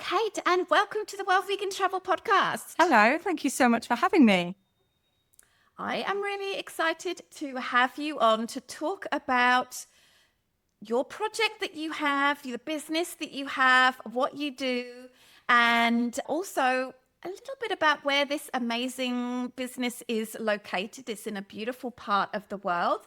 Kate, and welcome to the World Vegan Travel Podcast. Hello, thank you so much for having me. I am really excited to have you on to talk about your project that you have, the business that you have, what you do, and also a little bit about where this amazing business is located. It's in a beautiful part of the world.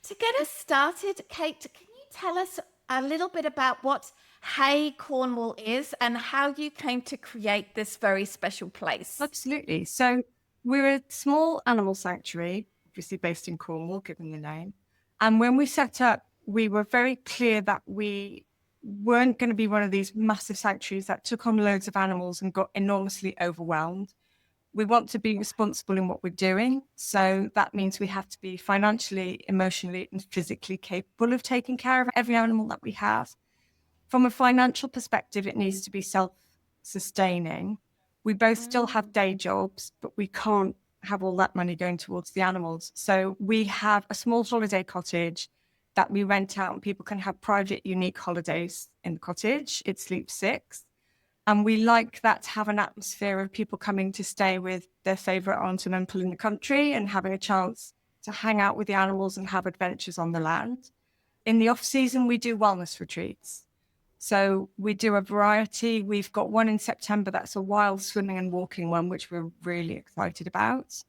To get us started, Kate, can you tell us a little bit about what Haye Cornwall is and how you came to create this very special place? Absolutely. So we're a small animal sanctuary, obviously based in Cornwall, given the name. And when we set up, we were very clear that we weren't going to be one of these massive sanctuaries that took on loads of animals and got enormously overwhelmed. We want to be responsible in what we're doing. So that means we have to be financially, emotionally, and physically capable of taking care of every animal that we have. From a financial perspective, it needs to be self-sustaining. We both still have day jobs, but we can't have all that money going towards the animals. So we have a small holiday cottage that we rent out, and people can have private, unique holidays in the cottage. It sleeps 6. And we like that to have an atmosphere of people coming to stay with their favourite aunt and uncle in the country and having a chance to hang out with the animals and have adventures on the land. In the off-season, we do wellness retreats. So we do a variety. We've got one in September that's a wild swimming and walking one, which we're really excited about.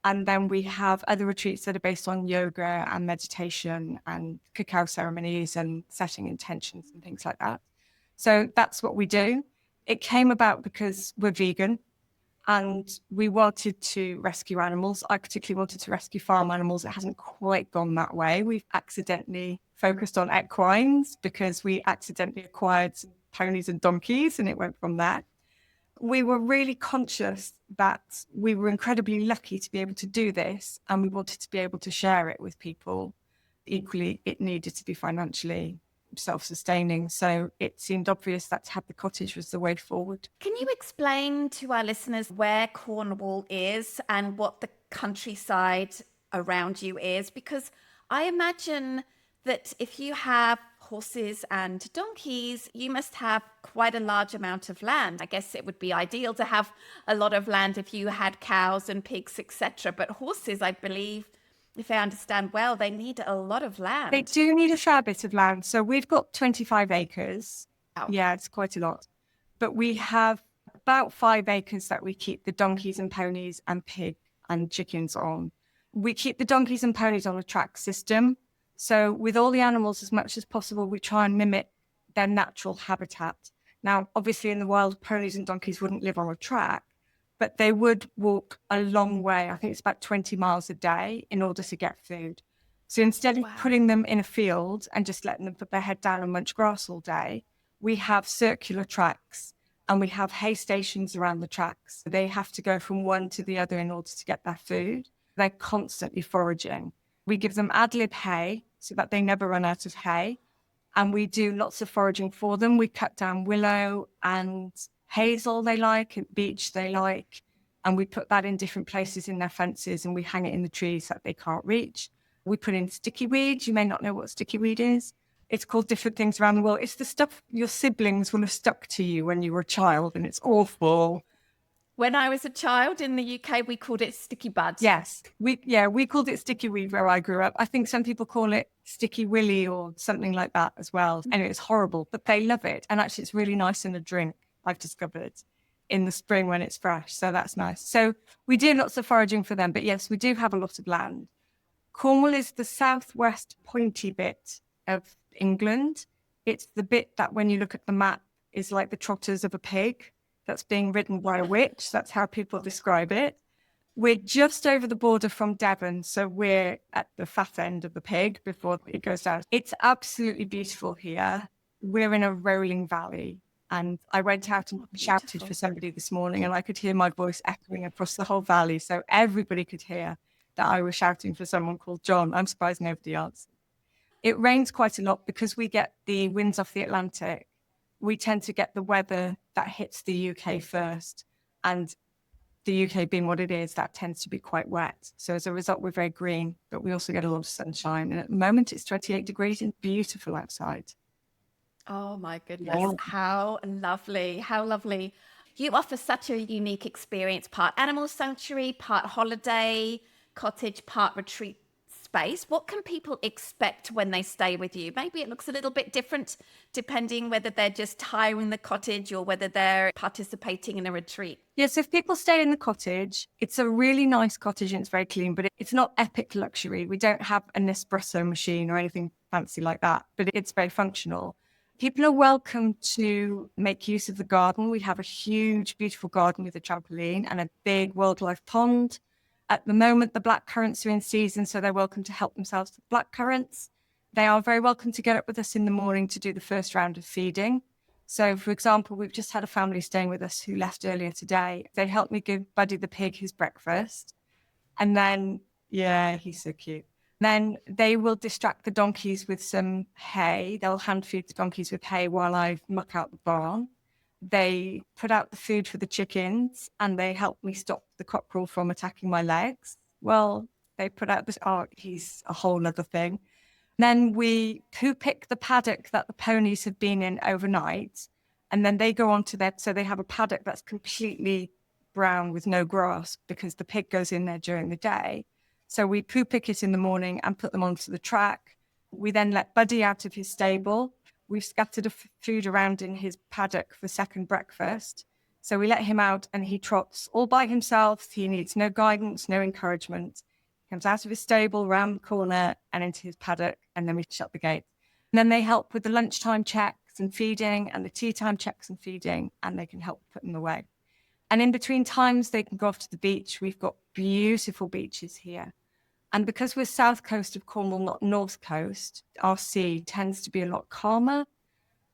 And then we have other retreats that are based on yoga and meditation and cacao ceremonies and setting intentions and things like that. So that's what we do. It came about because we're vegan and we wanted to rescue animals. I particularly wanted to rescue farm animals. It hasn't quite gone that way. We've accidentally focused on equines because we accidentally acquired some ponies and donkeys, and it went from there. We were really conscious that we were incredibly lucky to be able to do this, and we wanted to be able to share it with people. Equally, it needed to be financially self-sustaining, so it seemed obvious that to have the cottage was the way forward. Can you explain to our listeners where Cornwall is and what the countryside around you is? Because I imagine that if you have horses and donkeys, you must have quite a large amount of land. I guess it would be ideal to have a lot of land if you had cows and pigs, etc. But horses, I believe, if I understand well, they need a lot of land. They do need a fair bit of land. So we've got 25 acres. Oh. Yeah, it's quite a lot. But we have about 5 acres that we keep the donkeys and ponies and pig and chickens on. We keep the donkeys and ponies on a track system. So with all the animals, as much as possible, we try and mimic their natural habitat. Now, obviously in the wild, ponies and donkeys wouldn't live on a track, but they would walk a long way. I think it's about 20 miles a day in order to get food. So instead of putting them in a field and just letting them put their head down and munch grass all day, we have circular tracks and we have hay stations around the tracks. They have to go from one to the other in order to get their food. They're constantly foraging. We give them ad lib hay so that they never run out of hay. And we do lots of foraging for them. We cut down willow and hazel they like, and beech they like. And we put that in different places in their fences and we hang it in the trees that they can't reach. We put in sticky weed. You may not know what sticky weed is. It's called different things around the world. It's the stuff your siblings will have stuck to you when you were a child, and it's awful. When I was a child in the UK, we called it sticky buds. Yes, we called it sticky weed where I grew up. I think some people call it sticky willy or something like that as well. Anyway, it's horrible, but they love it. And actually, it's really nice in a drink, I've discovered, in the spring when it's fresh. So that's nice. So we do lots of foraging for them. But yes, we do have a lot of land. Cornwall is the southwest pointy bit of England. It's the bit that when you look at the map is like the trotters of a pig that's being ridden by a witch. That's how people describe it. We're just over the border from Devon, so we're at the fat end of the pig before it goes down. It's absolutely beautiful here. We're in a rolling valley, and I went out and shouted for somebody this morning, and I could hear my voice echoing across the whole valley, so everybody could hear that I was shouting for someone called John. I'm surprised nobody answered. It rains quite a lot because we get the winds off the Atlantic. We tend to get the weather that hits the UK first, and the UK being what it is, that tends to be quite wet. So as a result, we're very green, but we also get a lot of sunshine. And at the moment, it's 28 degrees and beautiful outside. Oh my goodness. Yeah. How lovely. How lovely. You offer such a unique experience, part animal sanctuary, part holiday, cottage, part retreat space. What can people expect when they stay with you? Maybe it looks a little bit different depending whether they're just hiring the cottage or whether they're participating in a retreat. Yes, if people stay in the cottage, it's a really nice cottage and it's very clean, but it's not epic luxury. We don't have an espresso machine or anything fancy like that, but it's very functional. People are welcome to make use of the garden. We have a huge, beautiful garden with a trampoline and a big wildlife pond. At the moment, the black currants are in season, so they're welcome to help themselves to black currants. They are very welcome to get up with us in the morning to do the first round of feeding. So, for example, we've just had a family staying with us who left earlier today. They helped me give Buddy the pig his breakfast. And then, yeah, he's so cute. Then they will distract the donkeys with some hay. They'll hand feed the donkeys with hay while I muck out the barn. They put out the food for the chickens and they help me stop the cockerel from attacking my legs. Well, they put out this, oh, he's a whole other thing. Then we poo pick the paddock that the ponies have been in overnight. And then they go on to that. So they have a paddock that's completely brown with no grass because the pig goes in there during the day. So we poo pick it in the morning and put them onto the track. We then let Buddy out of his stable. We've scattered food around in his paddock for second breakfast. So we let him out and he trots all by himself. He needs no guidance, no encouragement. He comes out of his stable, round the corner and into his paddock. And then we shut the gate. And then they help with the lunchtime checks and feeding and the tea time checks and feeding, and they can help put them away. And in between times, they can go off to the beach. We've got beautiful beaches here. And because we're south coast of Cornwall, not north coast, our sea tends to be a lot calmer.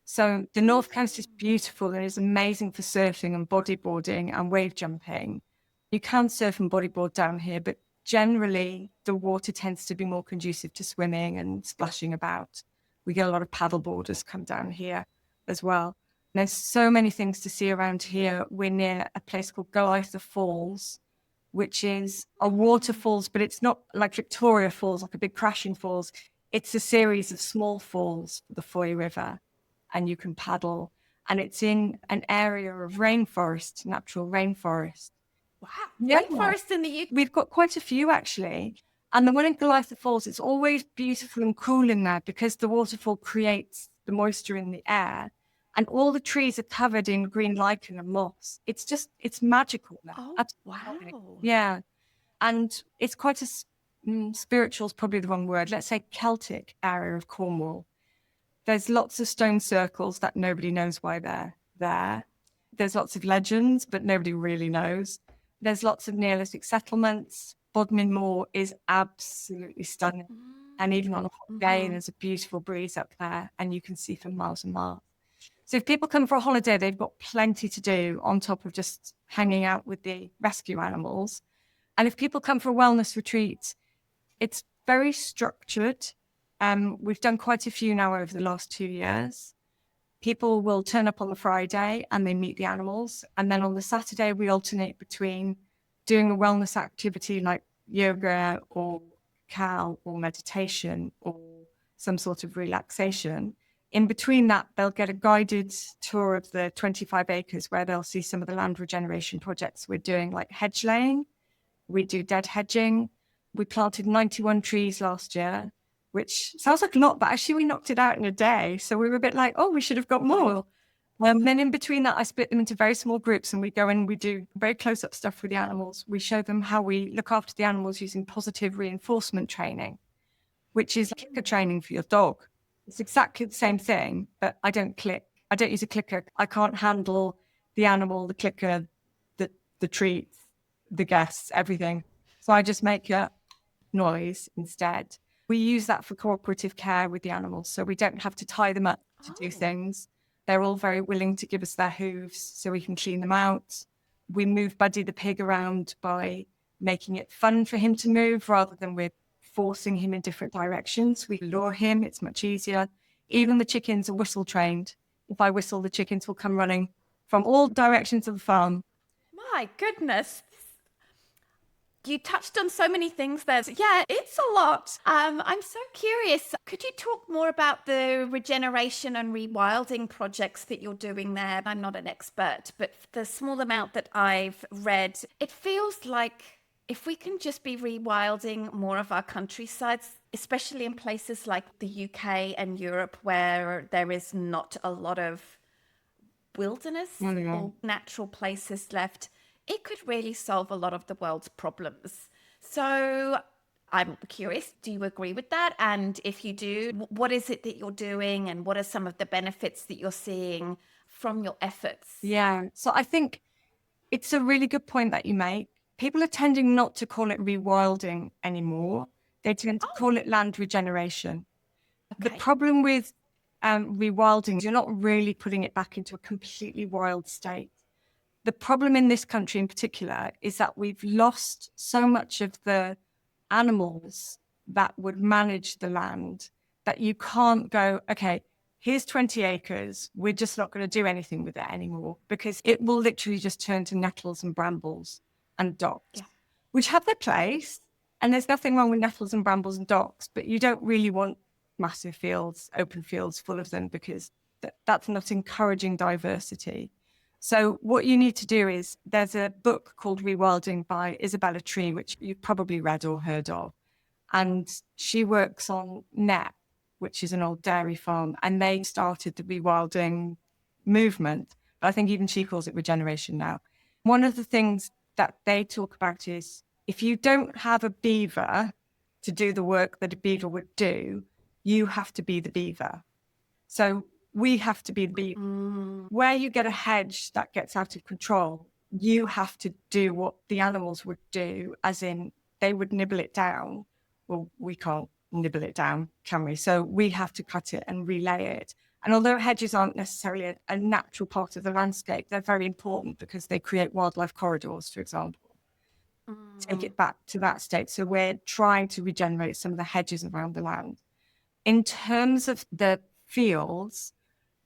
So the north coast is beautiful and is amazing for surfing and bodyboarding and wave jumping. You can surf and bodyboard down here, but generally the water tends to be more conducive to swimming and splashing about. We get a lot of paddle boarders come down here as well. And there's so many things to see around here. We're near a place called Goliath Falls, which is a waterfalls, but it's not like Victoria Falls, like a big crashing falls. It's a series of small falls, the Foy River, and you can paddle. And it's in an area of rainforest, natural rainforest. Wow. Yeah. Rainforest in the UK. We've got quite a few, actually. And the one in Goliath Falls, it's always beautiful and cool in there because the waterfall creates the moisture in the air. And all the trees are covered in green lichen and moss. It's magical now. Oh, Absolutely. wow. Yeah. And it's quite a, spiritual is probably the wrong word, let's say Celtic area of Cornwall. There's lots of stone circles that nobody knows why they're there. There's lots of legends, but nobody really knows. There's lots of Neolithic settlements. Bodmin Moor is absolutely stunning. And even on a hot day, there's a beautiful breeze up there and you can see for miles and miles. So if people come for a holiday, they've got plenty to do on top of just hanging out with the rescue animals. And if people come for a wellness retreat, it's very structured. We've done quite a few now over the last 2 years. People will turn up on the Friday and they meet the animals. And then on the Saturday, we alternate between doing a wellness activity like yoga or cal or meditation or some sort of relaxation. In between that, they'll get a guided tour of the 25 acres where they'll see some of the land regeneration projects we're doing, like hedge laying. We do dead hedging. We planted 91 trees last year, which sounds like a lot, but actually we knocked it out in a day. So we were a bit like, oh, we should have got more. Then in between that, I split them into very small groups and we go in, we do very close-up stuff with the animals. We show them how we look after the animals using positive reinforcement training, which is clicker training for your dog. It's exactly the same thing, but I don't click. I don't use a clicker. I can't handle the animal, the clicker, the treats, the guests, everything. So I just make a noise instead. We use that for cooperative care with the animals. So we don't have to tie them up to do things. They're all very willing to give us their hooves so we can clean them out. We move Buddy the pig around by making it fun for him to move rather than we're forcing him in different directions. We lure him, it's much easier. Even the chickens are whistle trained. If I whistle, the chickens will come running from all directions of the farm. My goodness. You touched on so many things there. Yeah, it's a lot. I'm so curious. Could you talk more about the regeneration and rewilding projects that you're doing there? I'm not an expert, but the small amount that I've read, it feels like if we can just be rewilding more of our countrysides, especially in places like the UK and Europe where there is not a lot of wilderness or natural places left, it could really solve a lot of the world's problems. So I'm curious, do you agree with that? And if you do, what is it that you're doing and what are some of the benefits that you're seeing from your efforts? Yeah. So I think it's a really good point that you make. People are tending not to call it rewilding anymore. They tend to Oh, call it land regeneration. The okay. problem with rewilding is you're not really putting it back into a completely wild state. The problem in this country in particular is that we've lost so much of the animals that would manage the land that you can't go, okay, here's 20 acres. We're just not going to do anything with it anymore because it will literally just turn to nettles and brambles and docks, Yeah. which have their place. And there's nothing wrong with nettles and brambles and docks, but you don't really want massive fields, open fields full of them because that's not encouraging diversity. So what you need to do is there's a book called Rewilding by Isabella Tree, which you've probably read or heard of. And she works on Knapp, which is an old dairy farm. And they started the rewilding movement. But I think even she calls it regeneration now. One of the things that they talk about is if you don't have a beaver to do the work that a beaver would do, you have to be the beaver. So we have to be the beaver. Where you get a hedge that gets out of control, you have to do what the animals would do, as in they would nibble it down. Well, we can't nibble it down, can we? So we have to cut it and relay it. And although hedges aren't necessarily a natural part of the landscape, they're very important because they create wildlife corridors, for example. Take it back to that state. So we're trying to regenerate some of the hedges around the land. In terms of the fields,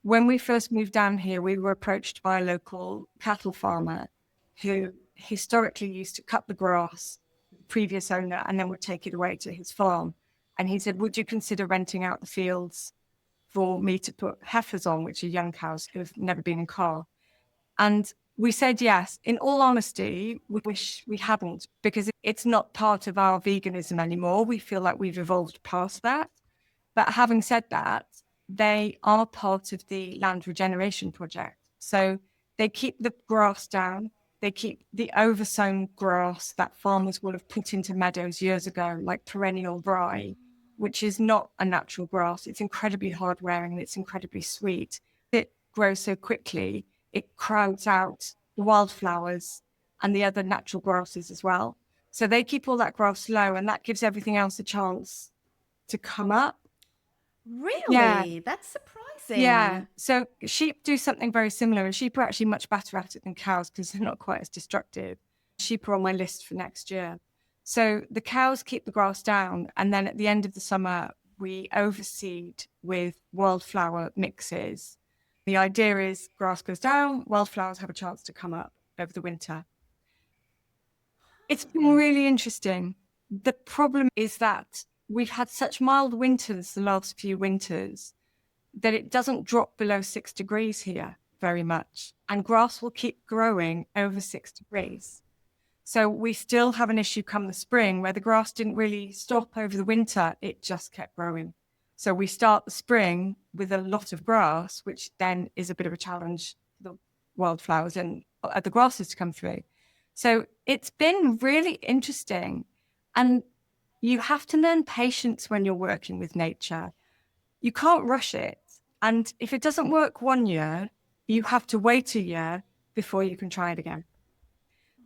when we first moved down here, we were approached by a local cattle farmer who historically used to cut the grass, previous owner, and then would take it away to his farm. And he said, would you consider renting out the fields for me to put heifers on, which are young cows who have never been in car? And we said yes. In all honesty, we wish we hadn't because it's not part of our veganism anymore. We feel like we've evolved past that. But having said that, they are part of the land regeneration project. So they keep the grass down. They keep the oversown grass that farmers would have put into meadows years ago, like perennial rye, which is not a natural grass. It's incredibly hard wearing and it's incredibly sweet. It grows so quickly, it crowds out the wildflowers and the other natural grasses as well. So they keep all that grass low and that gives everything else a chance to come up. Yeah, Really? That's yeah. surprising. So sheep do something very similar, and sheep are actually much better at it than cows because they're not quite as destructive. Sheep are on my list for next year. So the cows keep the grass down, and then at the end of the summer, we overseed with wildflower mixes. The idea is grass goes down, wildflowers have a chance to come up over the winter. It's been really interesting. The problem is that we've had such mild winters the last few winters that it doesn't drop below 6 degrees here very much. And grass will keep growing over 6 degrees. So we still have an issue come the spring where the grass didn't really stop over the winter. It just kept growing. So we start the spring with a lot of grass, which then is a bit of a challenge for the wildflowers and the grasses to come through. So it's been really interesting. And you have to learn patience when you're working with nature. You can't rush it. And if it doesn't work one year, you have to wait a year before you can try it again.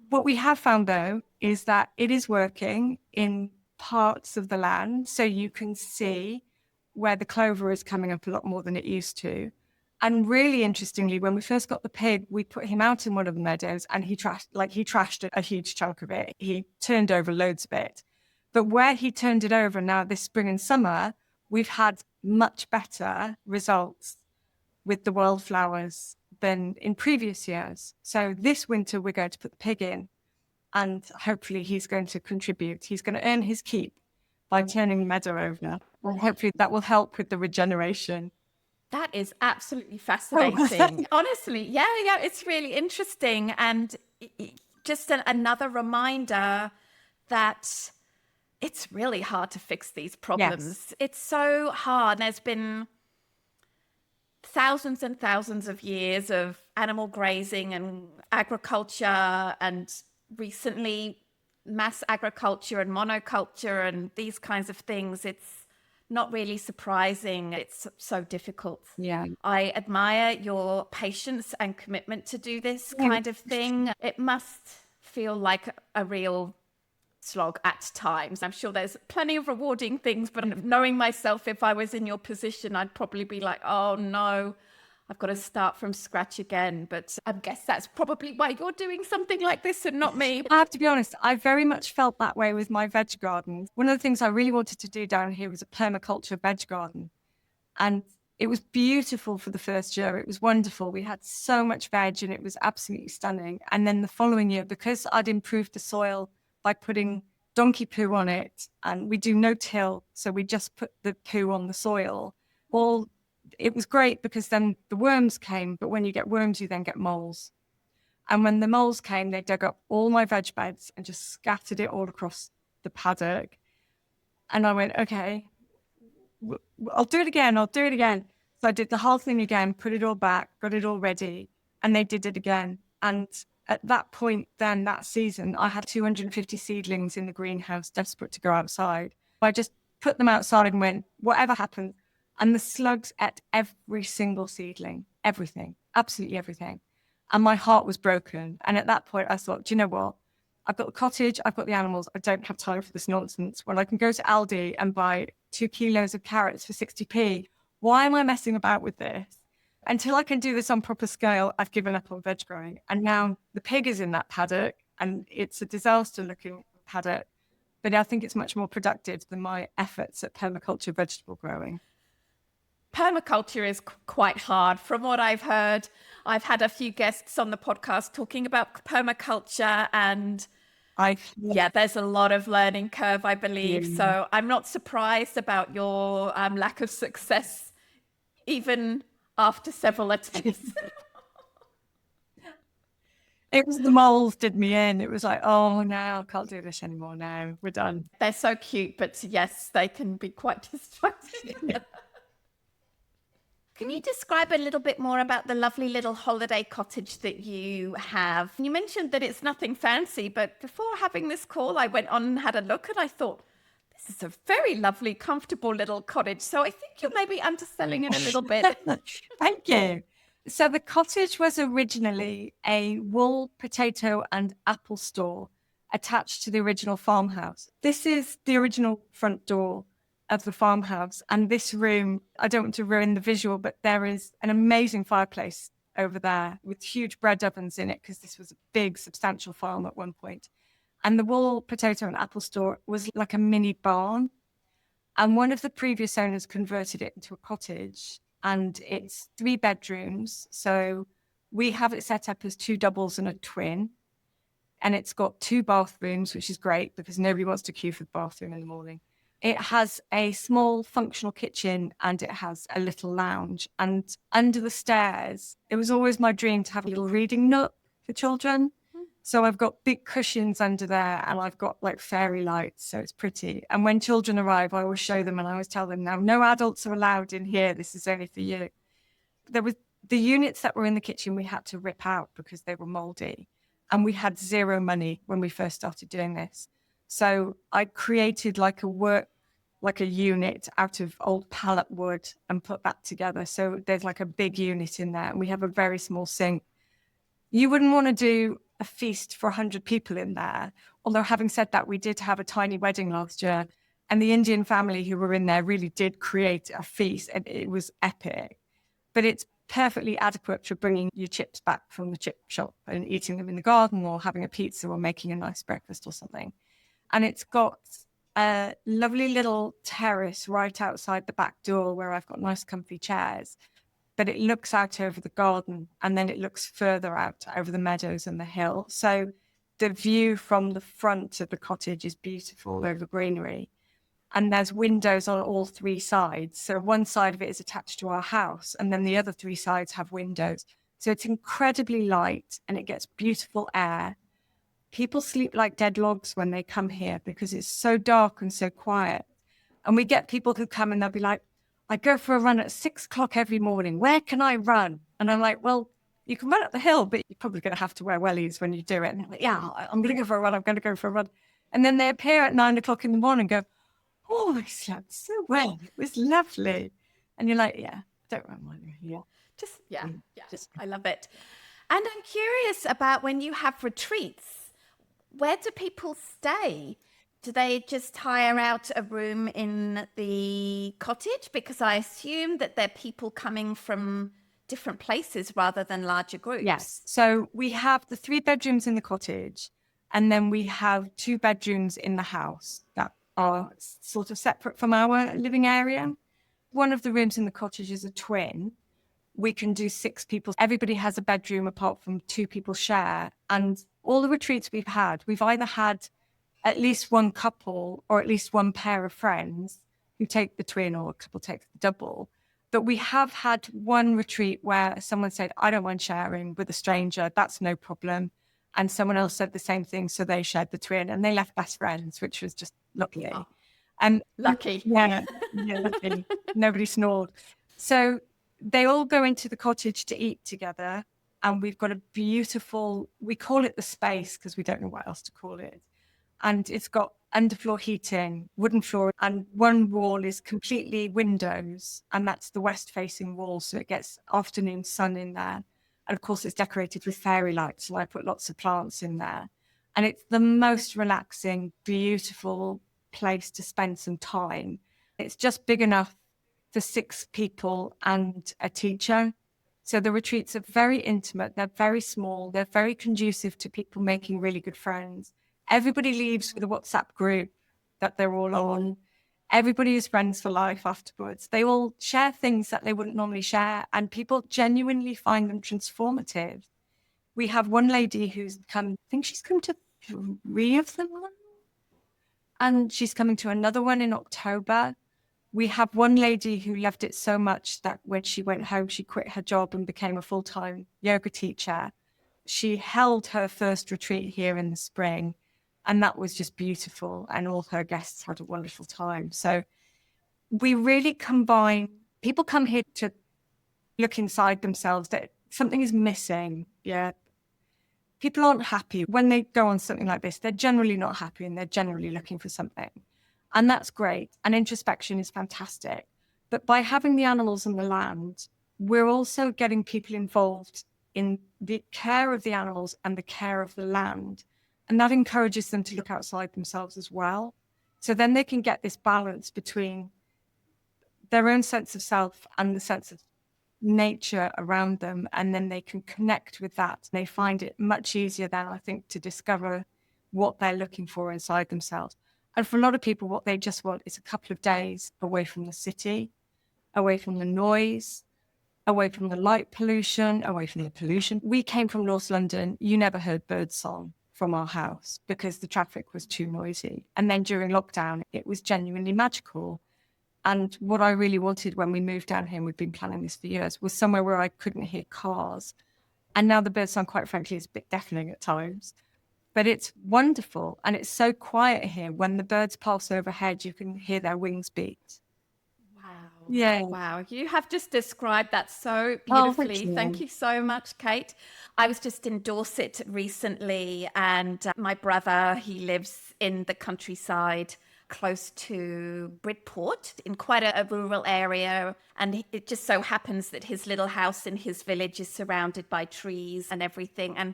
What we have found, though, is that it is working in parts of the land. So you can see where the clover is coming up a lot more than it used to. And really interestingly, when we first got the pig, we put him out in one of the meadows and he trashed a huge chunk of it. He turned over loads of it. But where he turned it over now this spring and summer, we've had much better results with the wildflowers than in previous years. So this winter, we're going to put the pig in. And hopefully he's going to contribute. He's going to earn his keep by turning the meadow over. And hopefully that will help with the regeneration. That is absolutely fascinating. Honestly, yeah, it's really interesting. And just another reminder that it's really hard to fix these problems. Yes. It's so hard. There's been thousands and thousands of years of animal grazing and agriculture, and recently mass agriculture and monoculture and these kinds of things. It's not really surprising. It's so difficult. Yeah. I admire your patience and commitment to do this kind of thing. It must feel like a real slog at times. I'm sure there's plenty of rewarding things, but knowing myself, if I was in your position, I'd probably be like, oh no, I've got to start from scratch again. But I guess that's probably why you're doing something like this and not me. I have to be honest, I very much felt that way with my veg garden. One of the things I really wanted to do down here was a permaculture veg garden. And it was beautiful for the first year. It was wonderful. We had so much veg and it was absolutely stunning. And then the following year, because I'd improved the soil by putting donkey poo on it, and we do no-till, so we just put the poo on the soil. Well, it was great because then the worms came, but when you get worms, you then get moles. And when the moles came, they dug up all my veg beds and just scattered it all across the paddock. And I went, okay, I'll do it again. So I did the whole thing again, put it all back, got it all ready, and they did it again. And at that point, then that season, I had 250 seedlings in the greenhouse, desperate to go outside. I just put them outside and went, whatever happens. And the slugs ate every single seedling, everything, absolutely everything. And my heart was broken. And at that point, I thought, do you know what? I've got the cottage, I've got the animals. I don't have time for this nonsense. When I can go to Aldi and buy 2 kilos of carrots for 60p, why am I messing about with this? Until I can do this on proper scale, I've given up on veg growing. And now the pig is in that paddock and it's a disaster looking paddock. But I think it's much more productive than my efforts at permaculture vegetable growing. Permaculture is quite hard. From what I've heard, I've had a few guests on the podcast talking about permaculture, and there's a lot of learning curve, I believe. Yeah. So I'm not surprised about your lack of success, even after several attempts. It was the moles did me in. It was like, oh, no, I can't do this anymore now. We're done. They're so cute, but yes, they can be quite distracting. Can you describe a little bit more about the lovely little holiday cottage that you have? You mentioned that it's nothing fancy, but before having this call, I went on and had a look and I thought, this is a very lovely, comfortable little cottage. So I think you're maybe underselling it a little bit. Thank you. So the cottage was originally a wool, potato and apple store attached to the original farmhouse. This is the original front door of the farmhouse. And this room, I don't want to ruin the visual, but there is an amazing fireplace over there with huge bread ovens in it, because this was a big, substantial farm at one point. And the wool, potato and apple store was like a mini barn. And one of the previous owners converted it into a cottage, and it's 3 bedrooms. So we have it set up as 2 doubles and a twin. And it's got 2 bathrooms, which is great because nobody wants to queue for the bathroom in the morning. It has a small functional kitchen and it has a little lounge. And under the stairs, it was always my dream to have a little reading nook for children. So I've got big cushions under there and I've got like fairy lights, so it's pretty. And when children arrive, I always show them and I always tell them, now, no adults are allowed in here. This is only for you. There was the units that were in the kitchen we had to rip out because they were moldy. And we had 0 money when we first started doing this. So I created like a unit out of old pallet wood and put that together. So there's like a big unit in there and we have a very small sink. You wouldn't want to do a feast for 100 people in there. Although having said that, we did have a tiny wedding last year and the Indian family who were in there really did create a feast and it was epic. But it's perfectly adequate for bringing your chips back from the chip shop and eating them in the garden or having a pizza or making a nice breakfast or something. And it's got a lovely little terrace right outside the back door where I've got nice comfy chairs, but it looks out over the garden and then it looks further out over the meadows and the hill. So the view from the front of the cottage is beautiful over greenery. And there's windows on all three sides. So one side of it is attached to our house, and then the other three sides have windows. So it's incredibly light and it gets beautiful air. People sleep like dead logs when they come here because it's so dark and so quiet. And we get people who come and they'll be like, I go for a run at 6 o'clock every morning. Where can I run? And I'm like, well, you can run up the hill, but you're probably going to have to wear wellies when you do it. And they're like, yeah, I'm going to go for a run. I'm going to go for a run. And then they appear at 9 o'clock in the morning and go, oh, I slept so well. It was lovely. And you're like, yeah, don't run while you're here. Just I love it. And I'm curious about when you have retreats, where do people stay? Do they just hire out a room in the cottage? Because I assume that they're people coming from different places rather than larger groups. Yes. So we have the 3 bedrooms in the cottage, and then we have 2 bedrooms in the house that are sort of separate from our living area. One of the rooms in the cottage is a twin. We can do 6 people. Everybody has a bedroom apart from 2 people share. And all the retreats we've had, we've either had at least one couple or at least one pair of friends who take the twin, or a couple take the double. But we have had one retreat where someone said, I don't mind sharing with a stranger. That's no problem. And someone else said the same thing. So they shared the twin and they left best friends, which was just lovely. Oh, and lucky. Yeah, lucky. Nobody snored. So they all go into the cottage to eat together. And we've got a beautiful, we call it the space because we don't know what else to call it. And it's got underfloor heating, wooden floor, and one wall is completely windows. And that's the west-facing wall. So it gets afternoon sun in there. And of course, it's decorated with fairy lights. So I put lots of plants in there. And it's the most relaxing, beautiful place to spend some time. It's just big enough for 6 people and a teacher. So the retreats are very intimate. They're very small. They're very conducive to people making really good friends. Everybody leaves with a WhatsApp group that they're all on. Everybody is friends for life afterwards. They all share things that they wouldn't normally share, and people genuinely find them transformative. We have one lady who's come, I think she's come to 3 of them, and she's coming to another one in October. We have one lady who loved it so much that when she went home, she quit her job and became a full-time yoga teacher. She held her first retreat here in the spring, and that was just beautiful. And all her guests had a wonderful time. So we really combine, people come here to look inside themselves, that something is missing. Yeah. People aren't happy when they go on something like this. They're generally not happy and they're generally looking for something. And that's great. And introspection is fantastic. But by having the animals and the land, we're also getting people involved in the care of the animals and the care of the land. And that encourages them to look outside themselves as well. So then they can get this balance between their own sense of self and the sense of nature around them. And then they can connect with that. They find it much easier then, I think, to discover what they're looking for inside themselves. And for a lot of people, what they just want is a couple of days away from the city, away from the noise, away from the light pollution, away from the pollution. We came from North London. You never heard birdsong from our house because the traffic was too noisy. And then during lockdown, it was genuinely magical. And what I really wanted when we moved down here, and we've been planning this for years, was somewhere where I couldn't hear cars. And now the birdsong, quite frankly, is a bit deafening at times. But it's wonderful. And it's so quiet here. When the birds pass overhead, you can hear their wings beat. Wow. Yeah. Wow. You have just described that so beautifully. Thank you so much, Kate. I was just in Dorset recently, and my brother, he lives in the countryside close to Bridport in quite a rural area. And it just so happens that his little house in his village is surrounded by trees and everything. And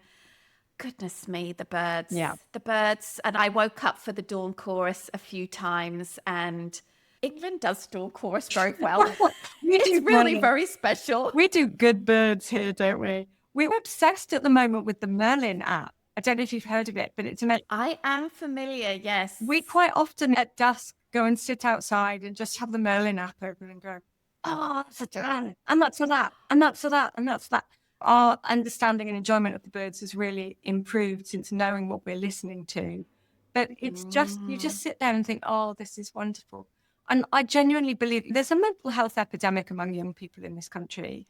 goodness me, the birds. Yeah. The birds. And I woke up for the dawn chorus a few times, and England does dawn chorus very well. It's really very special. We do good birds here, don't we? We're obsessed at the moment with the Merlin app. I don't know if you've heard of it, but it's amazing. I am familiar, yes. We quite often at dusk go and sit outside and just have the Merlin app open and go, oh, that's a done. And that's for that. And that's for that. And that's that. Our understanding and enjoyment of the birds has really improved since knowing what we're listening to. But it's just, you just sit there and think, oh, this is wonderful. And I genuinely believe there's a mental health epidemic among young people in this country.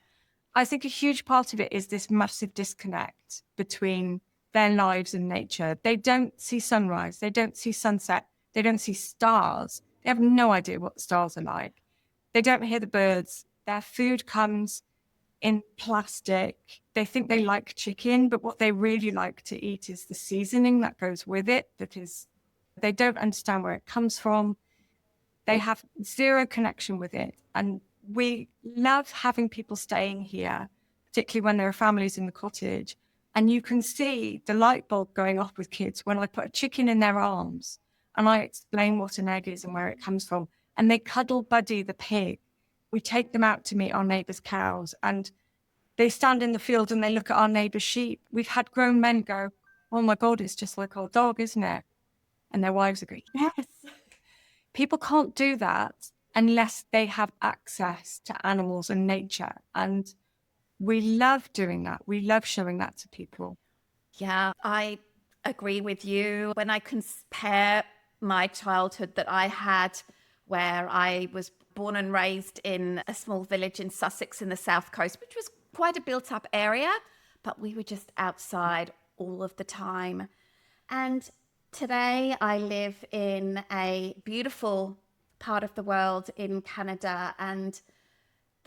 I think a huge part of it is this massive disconnect between their lives and nature. They don't see sunrise, they don't see sunset, they don't see stars. They have no idea what the stars are like. They don't hear the birds. Their food comes in plastic. They think they like chicken, but what they really like to eat is the seasoning that goes with it. They don't understand where it comes from. They have zero connection with it. And we love having people staying here, particularly when there are families in the cottage. And you can see the light bulb going off with kids when I put a chicken in their arms and I explain what an egg is and where it comes from. And they cuddle Buddy the pig. We take them out to meet our neighbours' cows and they stand in the field and they look at our neighbours' sheep. We've had grown men go, oh my God, it's just like our dog, isn't it? And their wives agree, yes. People can't do that unless they have access to animals and nature. And we love doing that. We love showing that to people. Yeah, I agree with you. When I compare my childhood that I had, where I was born and raised in a small village in Sussex in the south coast, which was quite a built up area, but we were just outside all of the time. And today I live in a beautiful part of the world in Canada, and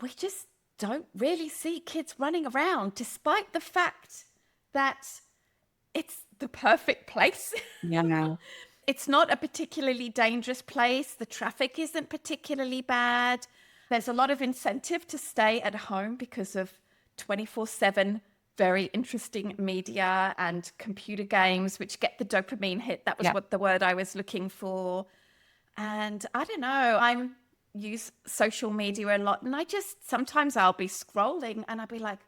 we just don't really see kids running around, despite the fact that it's the perfect place. Yeah, no. It's not a particularly dangerous place. The traffic isn't particularly bad. There's a lot of incentive to stay at home because of 24/7 very interesting media and computer games, which get the dopamine hit. That was what the word I was looking for. And I don't know, I use social media a lot. And sometimes I'll be scrolling and I'll be like,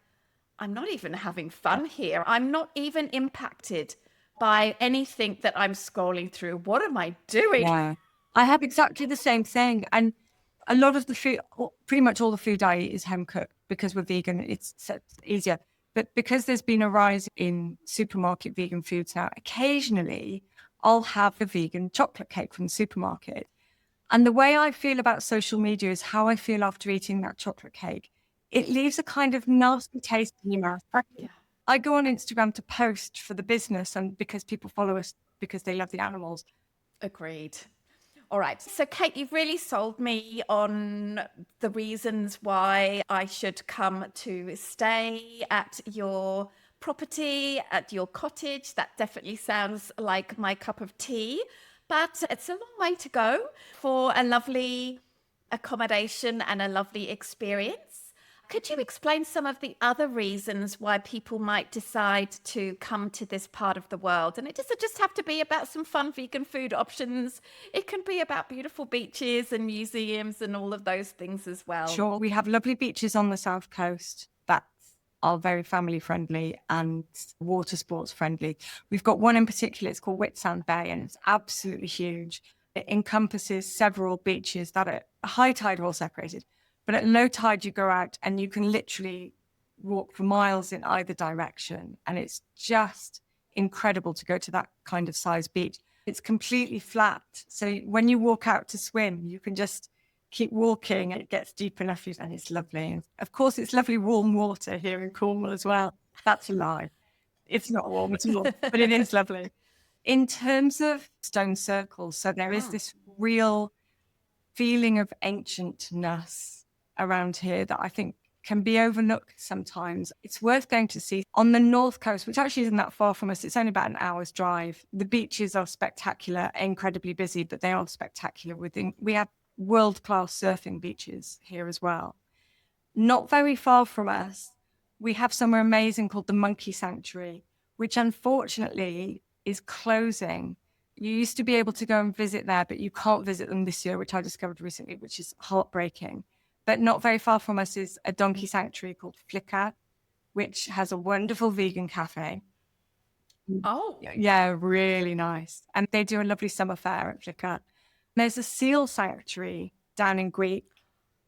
I'm not even having fun here. I'm not even impacted by anything that I'm scrolling through. What am I doing? Yeah, I have exactly the same thing. And a lot of the food, pretty much all the food I eat is home cooked because we're vegan. It's easier. But because there's been a rise in supermarket vegan foods now, occasionally I'll have a vegan chocolate cake from the supermarket. And the way I feel about social media is how I feel after eating that chocolate cake. It leaves a kind of nasty taste in your mouth. Yeah. I go on Instagram to post for the business and because people follow us because they love the animals. Agreed. All right. So, Kate, you've really sold me on the reasons why I should come to stay at your property, at your cottage. That definitely sounds like my cup of tea. But it's a long way to go for a lovely accommodation and a lovely experience. Could you explain some of the other reasons why people might decide to come to this part of the world? And it doesn't just have to be about some fun vegan food options. It can be about beautiful beaches and museums and all of those things as well. Sure. We have lovely beaches on the south coast that are very family friendly and water sports friendly. We've got one in particular, it's called Whitsand Bay, and it's absolutely huge. It encompasses several beaches that at high tide are all separated. But at low tide, you go out and you can literally walk for miles in either direction. And it's just incredible to go to that kind of size beach. It's completely flat. So when you walk out to swim, you can just keep walking and it gets deep enough and it's lovely. And of course, it's lovely warm water here in Cornwall as well. That's a lie. It's not warm at all, but it is lovely. In terms of stone circles, so there is this real feeling of ancientness around here that I think can be overlooked sometimes. It's worth going to see. On the north coast, which actually isn't that far from us, it's only about an hour's drive. The beaches are spectacular, incredibly busy, but they are spectacular. We have world-class surfing beaches here as well. Not very far from us, we have somewhere amazing called the Monkey Sanctuary, which unfortunately is closing. You used to be able to go and visit there, but you can't visit them this year, which I discovered recently, which is heartbreaking. But not very far from us is a donkey sanctuary called Flicker, which has a wonderful vegan cafe. Oh, Yeah, really nice. And they do a lovely summer fair at Flicker. There's a seal sanctuary down in Greek.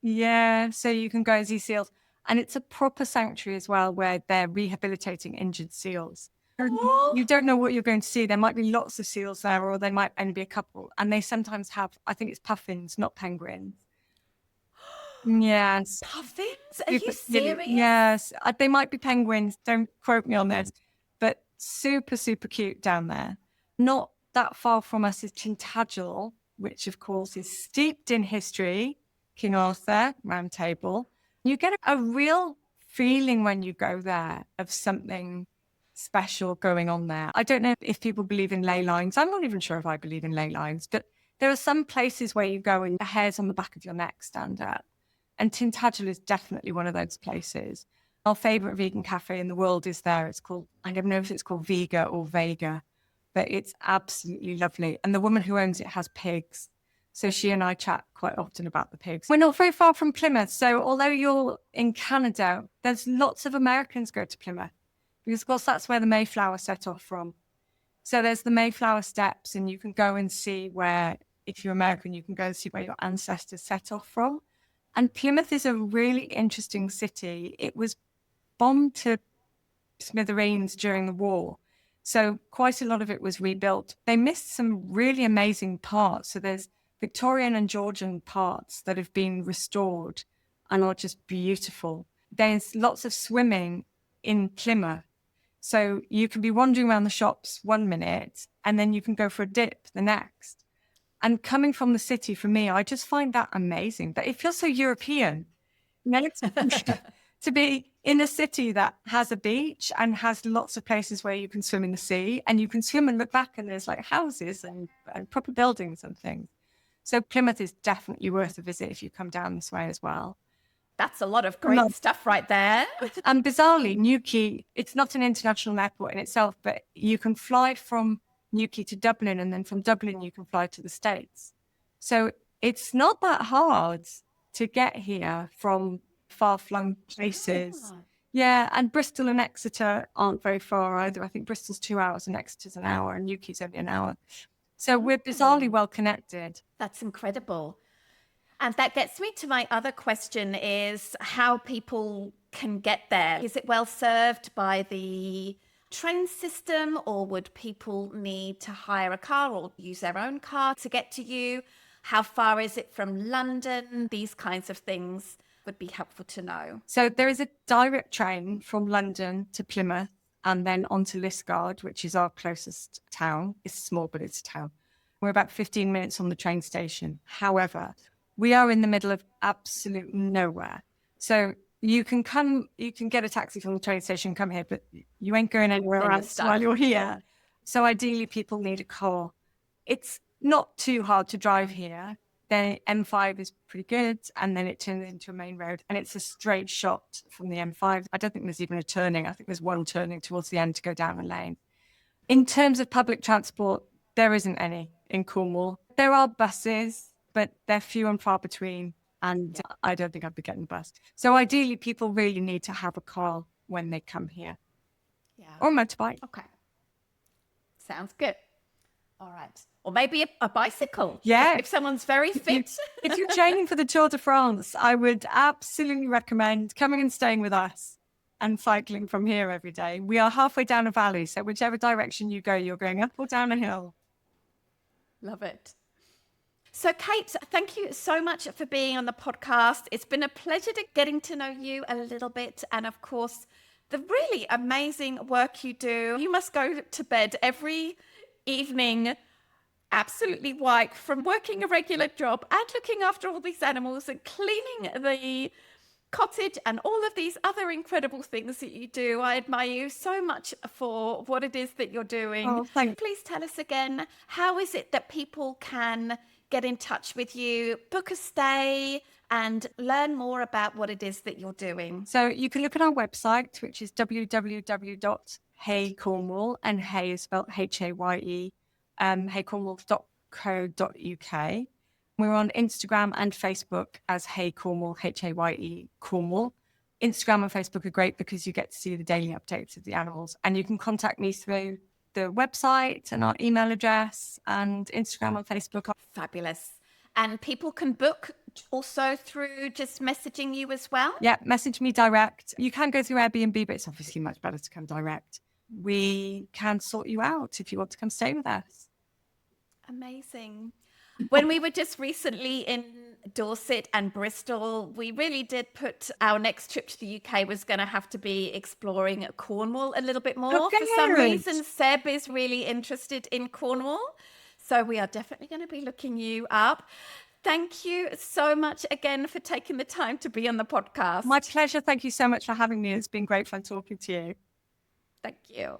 Yeah, so you can go and see seals. And it's a proper sanctuary as well, where they're rehabilitating injured seals. Oh. You don't know what you're going to see. There might be lots of seals there, or there might only be a couple. And they sometimes have, I think it's puffins, not penguins. Yes. Puffins? Are you Really, serious? yes. They might be penguins. Don't quote me on this. But super, super cute down there. Not that far from us is Tintagel, which of course is steeped in history. King Arthur, Round Table. You get a real feeling when you go there of something special going on there. I don't know if people believe in ley lines. I'm not even sure if I believe in ley lines, but there are some places where you go and the hairs on the back of your neck stand up. And Tintagel is definitely one of those places. Our favourite vegan cafe in the world is there. It's called, I don't know if it's called Vega or Vega, but it's absolutely lovely. And the woman who owns it has pigs. So she and I chat quite often about the pigs. We're not very far from Plymouth. So although you're in Canada, there's lots of Americans go to Plymouth because, of course, that's where the Mayflower set off from. So there's the Mayflower Steps, and you can go and see where, if you're American, you can go and see where your ancestors set off from. And Plymouth is a really interesting city. It was bombed to smithereens during the war. So quite a lot of it was rebuilt. They missed some really amazing parts. So there's Victorian and Georgian parts that have been restored and are just beautiful. There's lots of swimming in Plymouth. So you can be wandering around the shops one minute and then you can go for a dip the next. And coming from the city, for me, I just find that amazing. But it feels so European. To be in a city that has a beach and has lots of places where you can swim in the sea, and you can swim and look back and there's like houses and proper buildings and things. So Plymouth is definitely worth a visit if you come down this way as well. That's a lot of great stuff right there. And bizarrely, Newquay, it's not an international airport in itself, but you can fly from Newquay to Dublin, and then from Dublin you can fly to the States. So it's not that hard to get here from far-flung places. Yeah, and Bristol and Exeter aren't very far either. I think Bristol's 2 hours and Exeter's an hour and Newquay's only an hour. So we're bizarrely well connected. That's incredible. And that gets me to my other question, is how people can get there. Is it well served by the train system, or would people need to hire a car or use their own car to get to you? How far is it from London? These kinds of things would be helpful to know. So there is a direct train from London to Plymouth and then on to Liskeard, which is our closest town. It's small, but it's a town. We're about 15 minutes on the train station. However, we are in the middle of absolute nowhere. So you can get a taxi from the train station, come here, but you ain't going anywhere else while you're here. So ideally, people need a car. It's not too hard to drive here. The M5 is pretty good, and then it turns into a main road, and it's a straight shot from the M5. I don't think there's even a turning. I think there's one turning towards the end to go down a lane. In terms of public transport, there isn't any in Cornwall. There are buses, but they're few and far between, and I don't think I'd be getting a bus. So ideally, people really need to have a car when they come here. Yeah. Or a motorbike. Okay. Sounds good. All right. Or maybe a bicycle. Yeah. If someone's very fit. If you're training for the Tour de France, I would absolutely recommend coming and staying with us and cycling from here every day. We are halfway down a valley, so whichever direction you go, you're going up or down a hill. Love it. So, Kate, thank you so much for being on the podcast. It's been a pleasure getting to know you a little bit. And of course, the really amazing work you do. You must go to bed every evening absolutely white from working a regular job and looking after all these animals and cleaning the cottage and all of these other incredible things that you do. I admire you so much for what it is that you're doing. Oh, thank you. Please tell us again, how is it that people can get in touch with you, book a stay, and learn more about what it is that you're doing? So you can look at our website, which is www.hayecornwall, and Haye is spelled Haye, hayecornwall.co.uk. We're on Instagram and Facebook as Haye Cornwall, Haye Cornwall. Instagram and Facebook are great because you get to see the daily updates of the animals, and you can contact me through the website and our email address, and Instagram and Facebook. Fabulous. And people can book also through just messaging you as well? Yeah, message me direct. You can go through Airbnb, but it's obviously much better to come direct. We can sort you out if you want to come stay with us. Amazing. When we were just recently in Dorset and Bristol, we really did put our next trip to the UK was going to have to be exploring Cornwall a little bit more. Okay. For some reason, Seb is really interested in Cornwall. So we are definitely going to be looking you up. Thank you so much again for taking the time to be on the podcast. My pleasure. Thank you so much for having me. It's been great fun talking to you. Thank you.